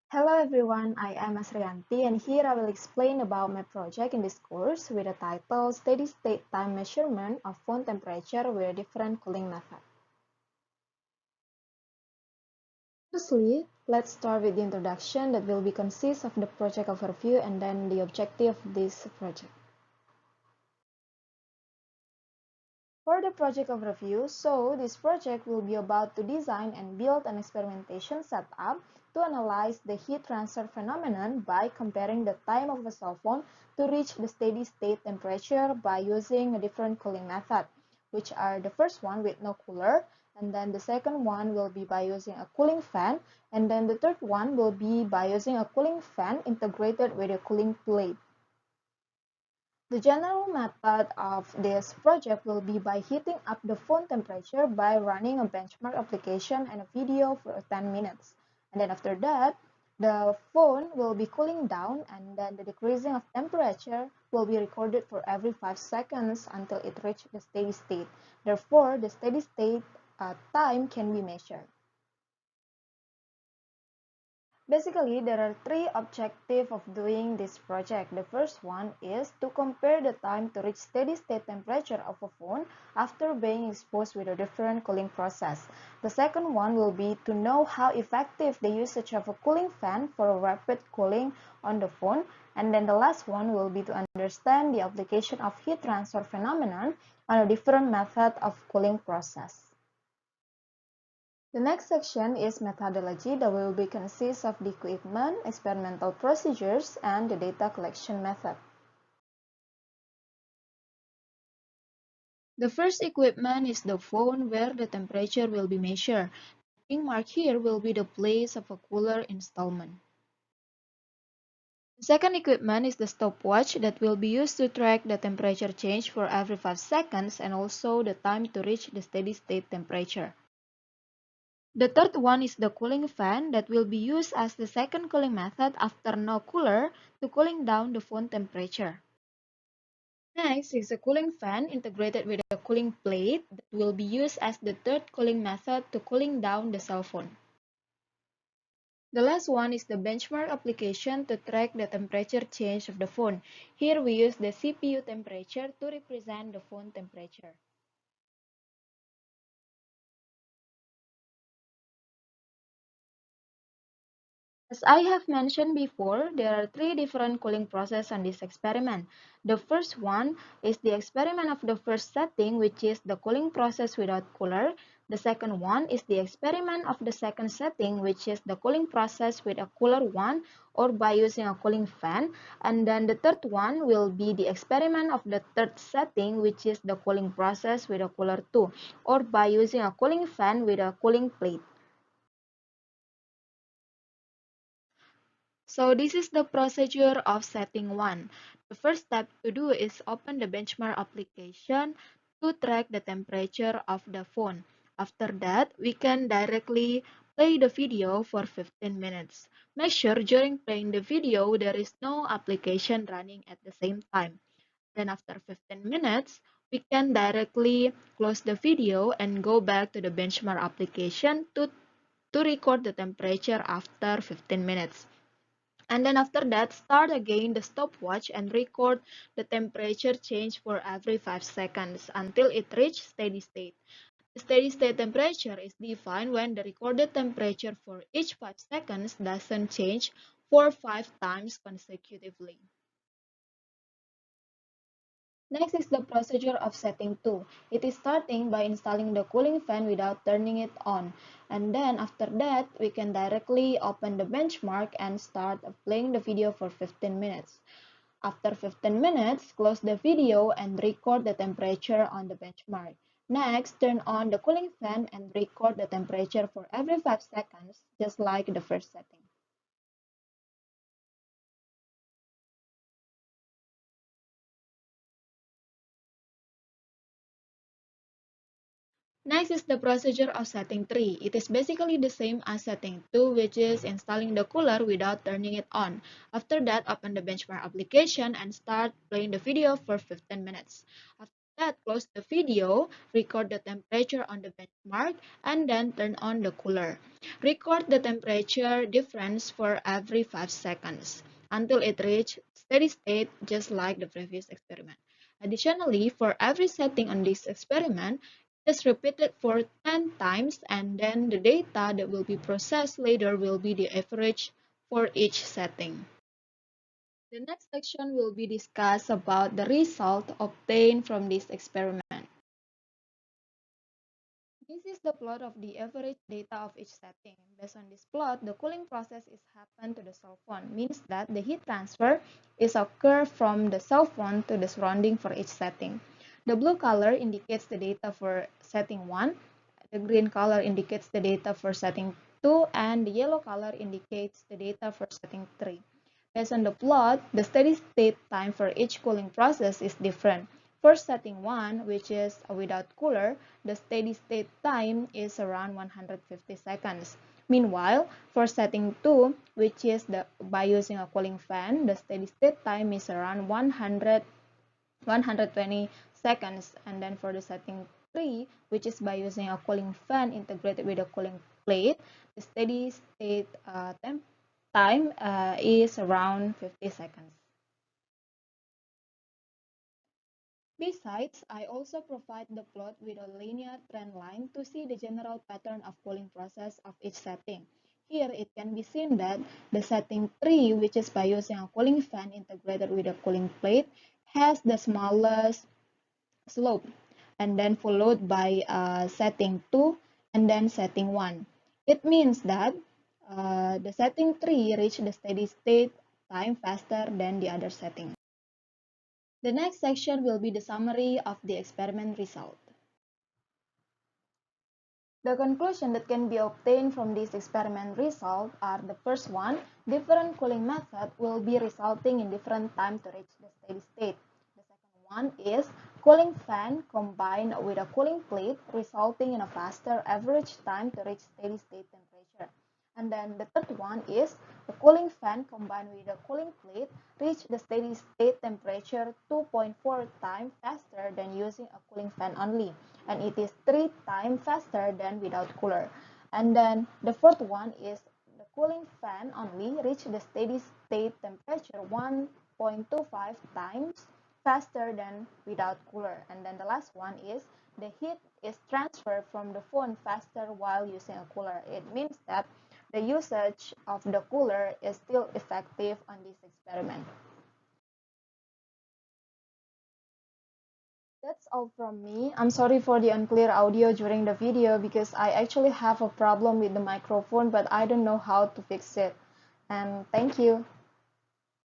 Hello everyone, I am Asriyanti and here I will explain about my project in this course with the title Steady State Time Measurement of Phone Temperature with a Different Cooling Method. Firstly, let's start with the introduction that will be consist of the project overview and then the objective of this project. For the project overview, this project will be about to design and build an experimentation setup to analyze the heat transfer phenomenon by comparing the time of a cell phone to reach the steady state temperature by using a different cooling method, which are the first one with no cooler, and then the second one will be by using a cooling fan, and then the third one will be by using a cooling fan integrated with a cooling plate. The general method of this project will be by heating up the phone temperature by running a benchmark application and a video for 10 minutes. And then after that, the phone will be cooling down and then the decreasing of temperature will be recorded for every 5 seconds until it reaches the steady state. Therefore, the steady state time can be measured. Basically, there are three objectives of doing this project. The first one is to compare the time to reach steady state temperature of a phone after being exposed with a different cooling process. The second one will be to know how effective the usage of a cooling fan for a rapid cooling on the phone. And then the last one will be to understand the application of heat transfer phenomenon on a different method of cooling process. The next section is methodology that will be consist of the equipment, experimental procedures, and the data collection method. The first equipment is the phone where the temperature will be measured. The pink mark here will be the place of a cooler installment. The second equipment is the stopwatch that will be used to track the temperature change for every 5 seconds and also the time to reach the steady state temperature. The third one is the cooling fan that will be used as the second cooling method after no cooler to cooling down the phone temperature. Next is a cooling fan integrated with a cooling plate that will be used as the third cooling method to cooling down the cell phone. The last one is the benchmark application to track the temperature change of the phone. Here we use the CPU temperature to represent the phone temperature. As I have mentioned before, there are three different cooling processes on this experiment. The first one is the experiment of the first setting, which is the cooling process without cooler. The second one is the experiment of the second setting, which is the cooling process with a cooler one or by using a cooling fan. And then the third one will be the experiment of the third setting, which is the cooling process with a cooler two or by using a cooling fan with a cooling plate. So this is the procedure of setting 1. The first step to do is open the benchmark application to track the temperature of the phone. After that, we can directly play the video for 15 minutes. Make sure during playing the video there is no application running at the same time. Then after 15 minutes, we can directly close the video and go back to the benchmark application to record the temperature after 15 minutes. And then after that, start again the stopwatch and record the temperature change for every 5 seconds until it reaches steady state. The steady state temperature is defined when the recorded temperature for each 5 seconds doesn't change for 5 times consecutively. Next is the procedure of setting 2. It is starting by installing the cooling fan without turning it on. And then after that, we can directly open the benchmark and start playing the video for 15 minutes. After 15 minutes, close the video and record the temperature on the benchmark. Next, turn on the cooling fan and record the temperature for every 5 seconds, just like the first setting. Next is the procedure of setting 3. It is basically the same as setting 2, which is installing the cooler without turning it on. After that, open the benchmark application and start playing the video for 15 minutes. After Instead, close the video, record the temperature on the benchmark, and then turn on the cooler. Record the temperature difference for every 5 seconds until it reaches steady state just like the previous experiment. Additionally, for every setting on this experiment, just repeat it for 10 times and then the data that will be processed later will be the average for each setting. The next section will be discussed about the result obtained from this experiment. This is the plot of the average data of each setting. Based on this plot, the cooling process is happened to the cell phone, means that the heat transfer is occur from the cell phone to the surrounding for each setting. The blue color indicates the data for setting 1, the green color indicates the data for setting 2, and the yellow color indicates the data for setting 3. Based on the plot, the steady state time for each cooling process is different. For setting 1, which is without cooler, the steady state time is around 150 seconds. Meanwhile, for setting 2, which is by using a cooling fan, the steady state time is around 120 seconds. And then for the setting 3, which is by using a cooling fan integrated with a cooling plate, the steady state time is around 50 seconds. Besides, I also provide the plot with a linear trend line to see the general pattern of cooling process of each setting. Here it can be seen that the setting 3, which is by using a cooling fan integrated with a cooling plate, has the smallest slope, and then followed by setting 2 and then setting 1. It means that the setting 3 reached the steady state time faster than the other setting. The next section will be the summary of the experiment result. The conclusion that can be obtained from this experiment result are the first one, different cooling method will be resulting in different time to reach the steady state. The second one is cooling fan combined with a cooling plate resulting in a faster average time to reach steady state temperature. And then the third one is the cooling fan combined with a cooling plate reach the steady state temperature 2.4 times faster than using a cooling fan only, and it is 3 times faster than without cooler. And then the fourth one is the cooling fan only reach the steady state temperature 1.25 times faster than without cooler. And then the last one is the heat is transferred from the phone faster while using a cooler. It means that the usage of the cooler is still effective on this experiment. That's all from me. I'm sorry for the unclear audio during the video because I actually have a problem with the microphone, but I don't know how to fix it. And thank you.